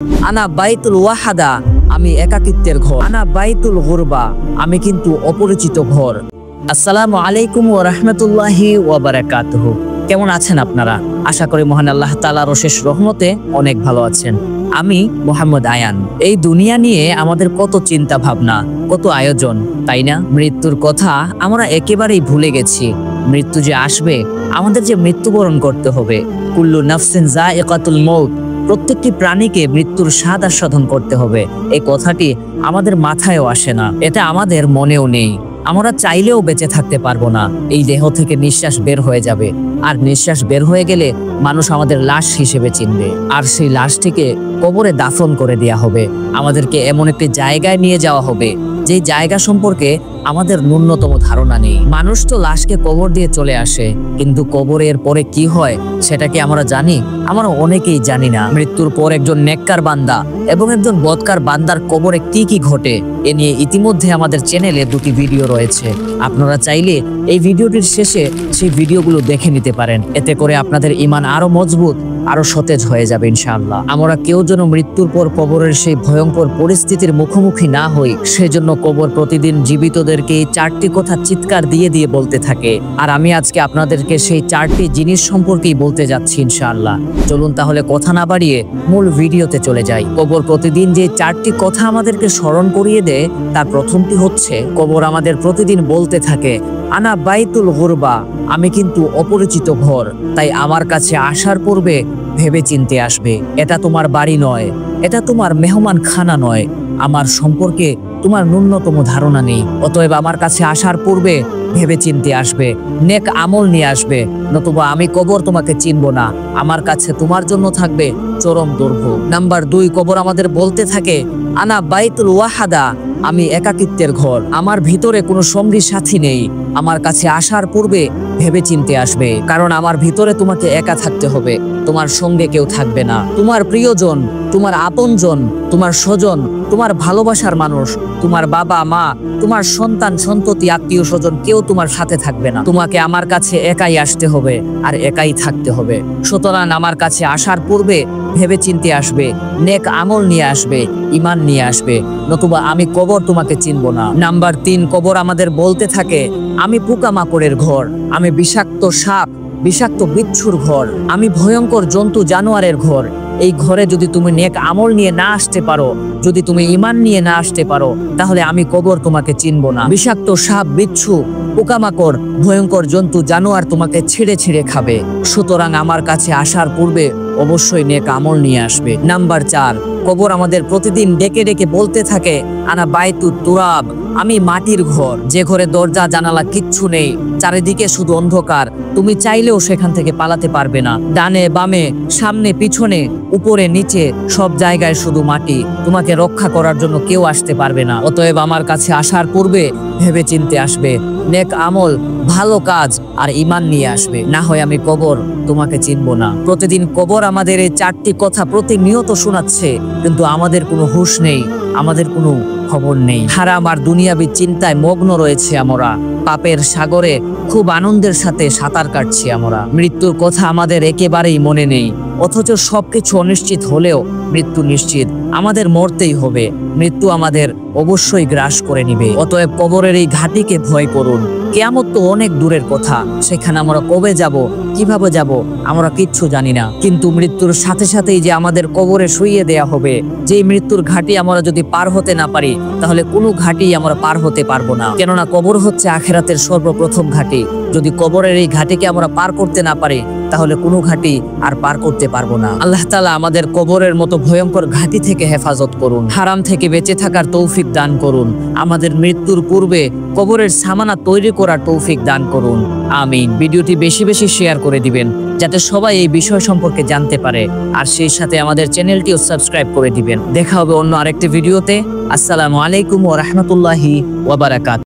আনা বাইতুল ওয়াহাদা, আমি একাকিত্বের ঘর। আনা বাইতুল গুরবা, আমি কিন্তু অপরিচিত ঘর। আসসালামু আলাইকুম ওয়া রাহমাতুল্লাহি ওয়া বারাকাতুহু। কেমন আছেন আপনারা? আশা করি মহান আল্লাহ তাআলার অশেষ রহমতে অনেক ভালো আছেন। আমি মোহাম্মদ আয়ান। এই দুনিয়া নিয়ে আমাদের কত চিন্তা ভাবনা, কত আয়োজন, তাই না? মৃত্যুর কথা আমরা একেবারেই ভুলে গেছি। মৃত্যু যে আসবে, আমাদের যে মৃত্যুবরণ করতে হবে। কুল্লু নাফসিন যায়িকাতুল মউত, প্রত্যেকটি প্রাণীকে মৃত্যুর স্বাদ আস্বাদন করতে হবে। এই কথাটি আমাদের মাথায়ও আসে না, এটা আমাদের মনেও নেই। আমরা চাইলেও বেঁচে থাকতে পারবো না। এই দেহ থেকে নিঃশ্বাস বের হয়ে যাবে, আর নিঃশ্বাস বের হয়ে গেলে মানুষ আমাদের লাশ হিসেবে চিনবে, আর সেই লাশটিকে কবরে দাফন করে দেয়া হবে। আমাদেরকে এমন একটি জায়গায় নিয়ে যাওয়া হবে যে জায়গা সম্পর্কে আমাদের ন্যূনতম ধারণা নেই। মানুষ তো লাশকে কবর দিয়ে চলে আসে, কিন্তু কবরের পরে কি হয় সেটা কি আমরা জানি? আমরা অনেকেই জানি না। মৃত্যুর পর একজন নেককার বান্দা এবং একজন বদকার বান্দার কবরে কি কি ঘটে, এ নিয়ে ইতিমধ্যে আমাদের চ্যানেলে দুটি ভিডিও রয়েছে। আপনারা চাইলে এই ভিডিওটির শেষে সেই ভিডিওগুলো দেখে নিতে পারেন। এতে করে আপনাদের ঈমান আরো মজবুত, আরো সতেজ হয়ে যাবে ইনশাআল্লাহ। আমরা কেউ যেন মৃত্যুর পর কবরের সেই ভয়ঙ্কর পরিস্থিতির মুখোমুখি না হই, সেজন্য কবর প্রতিদিন জীবিতদেরকে এই 4টি কথা চিৎকার দিয়ে দিয়ে বলতে থাকে। আর আমি আজকে আপনাদেরকে সেই 4টি জিনিস সম্পর্কেই বলতে যাচ্ছি ইনশাআল্লাহ। চলুন তাহলে কথা না বাড়িয়ে মূল ভিডিওতে চলে যাই। কবর প্রতিদিন যে 4টি কথা আমাদেরকে স্মরণ করিয়ে দেয়, তার প্রথমটি হচ্ছে, কবর আমাদের প্রতিদিন বলতে থাকে, আনা বাইতুল গুরবা, আমি কিন্তু অপরিচিত ঘর, তাই আমার কাছে আসার পূর্বে ভেবে চিনতে আসবে। এটা তোমার বাড়ি নয়, এটা তোমার মেহমান খানা নয়, আমার সম্পর্কে তোমার ন্যূনতম ধারণা নেই। অতএব আমার কাছে আসার পূর্বে ভেবে চিনতে আসবে, নেক আমল নিয়ে আসবে, নতুবা আমি কবর তোমাকে চিনব না। আমার কাছে তোমার জন্য থাকবে চরম দুর্ভোগ। নাম্বার 2, কবর আমাদের বলতে থাকে, আনা বাইতুল ওয়াহাদা, আমি একাকিত্বের ঘর, আমার ভিতরে কোনো সঙ্গী সাথী নেই। আমার কাছে আসার পূর্বে ভেবে চিনতে আসবে, কারণ আমার ভিতরে তোমাকে একা থাকতে হবে, তোমার সঙ্গে কেউ থাকবে না। তোমার প্রিয়জন, তোমার আপনজন, তোমার স্বজন, তোমার ভালোবাসার মানুষ, তোমার বাবা মা, তোমার সন্তান সন্ততি, আত্মীয় স্বজন, কেউ তোমার সাথে থাকবে না। তোমাকে আমার কাছে একাই আসতে হবে আর একাই থাকতে হবে। সুতরাং আমার কাছে আসার পূর্বে ভেবে চিনতে আসবে, নেক আমল নিয়ে আসবে, ঈমান নিয়ে আসবে, নতুবা আমি কবর তোমাকে চিনব না। নাম্বার 3, কবর আমাদের বলতে থাকে, আমি পোকামাকড়ের ঘর, আমি বিষাক্ত সাপ, বিষাক্ত বিচ্ছুর ঘর, আমি ভয়ঙ্কর জন্তু জানোয়ারের ঘর। এই ঘরে যদি তুমি নেক আমল নিয়ে না আসতে পারো, যদি তুমি ঈমান নিয়ে না আসতে পারো, তাহলে আমি কবর তোমাকে চিনব না। বিষাক্ত সাপ, বিচ্ছু, পোকামাকড়, ভয়ঙ্কর জন্তু জানোয়ার তোমাকে ছিঁড়ে ছিঁড়ে খাবে। সুতরাং আমার কাছে আসার পূর্বে অবশ্যই নেক আমল নিয়ে আসবে। নাম্বার 4, কবর আমাদের প্রতিদিন ডেকে ডেকে বলতে থাকে, আনা বাইতুত তুরাব, আমি মাটির ঘর, যে ঘরে দরজা জানালা কিচ্ছু নেই, চারিদিকে শুধু অন্ধকার, তুমি চাইলেও সেখান থেকে পালাতে পারবে না। ডানে বামে, সামনে পিছনে, উপরে নিচে, সব জায়গায় শুধু মাটি, তোমাকে রক্ষা করার জন্য কেউ আসতে পারবে না। অতএব আমার কাছে আসার পূর্বে ভেবে চিনতে আসবে, নেক আমল, ভালো কাজ আর ঈমান নিয়ে আসবে, না হয় আমি কবর তোমাকে চিনব না। প্রতিদিন কবর আমাদের এই 4টি কথা প্রতিনিয়ত শোনাচ্ছে, কিন্তু আমাদের কোনো হুঁশ নেই, আমাদের কোনো খবর নেই। হারাম আর দুনিয়াবি চিন্তায় মগ্ন রয়েছে আমরা, পাপের সাগরে খুব আনন্দের সাথে সাঁতার কাটছি আমরা। মৃত্যুর কথা আমাদের একেবারেই মনে নেই, অথচ সবকিছু অনিশ্চিত হলেও মৃত্যু নিশ্চিত, আমাদের মরতেই হবে। মৃত্যু আমাদের অবশ্যই গ্রাস করে নিবে। অতএব কবরের এই ঘাটিকে ভয় করুন। কিয়ামত তো অনেক দূরের কথা, সেখানে আমরা কবে যাব, কিভাবে যাব, আমরা কিচ্ছু জানি না। কিন্তু মৃত্যুর সাথে সাথেই যে আমাদের কবরে শুইয়ে দেয়া হবে, যেই মৃত্যুর ঘাটি আমরা যদি পার হতে না পারি, তাহলে কোনো ঘাটি আমরা পার হতে পারবো না। কেননা কবর হচ্ছে আখিরাতের সর্বপ্রথম ঘাটি। যদি কবরের এই ঘাটিকে আমরা পার করতে না পারি, তাহলে কোনো ঘাটি আর পার করতে পারবো না। আল্লাহ তাআলা আমাদের কবরের মতো ভয়ঙ্কর ঘাটি থেকে হেফাজত করুন, হারাম থেকে বেঁচে থাকার তৌফিক দান করুন, আমাদের মৃত্যুর পূর্বে কবরের সামানা তৈরি করার তৌফিক দান করুন, আমিন। ভিডিওটি বেশি বেশি শেয়ার করে দিবেন, যাতে সবাই এই বিষয় সম্পর্কে জানতে পারে, আর সেই সাথে আমাদের চ্যানেলটিও সাবস্ক্রাইব করে দিবেন। দেখা হবে অন্য আরেকটি ভিডিওতে। আসসালামু আলাইকুম ওয়া রাহমাতুল্লাহি ওয়া বারাকাতুহু।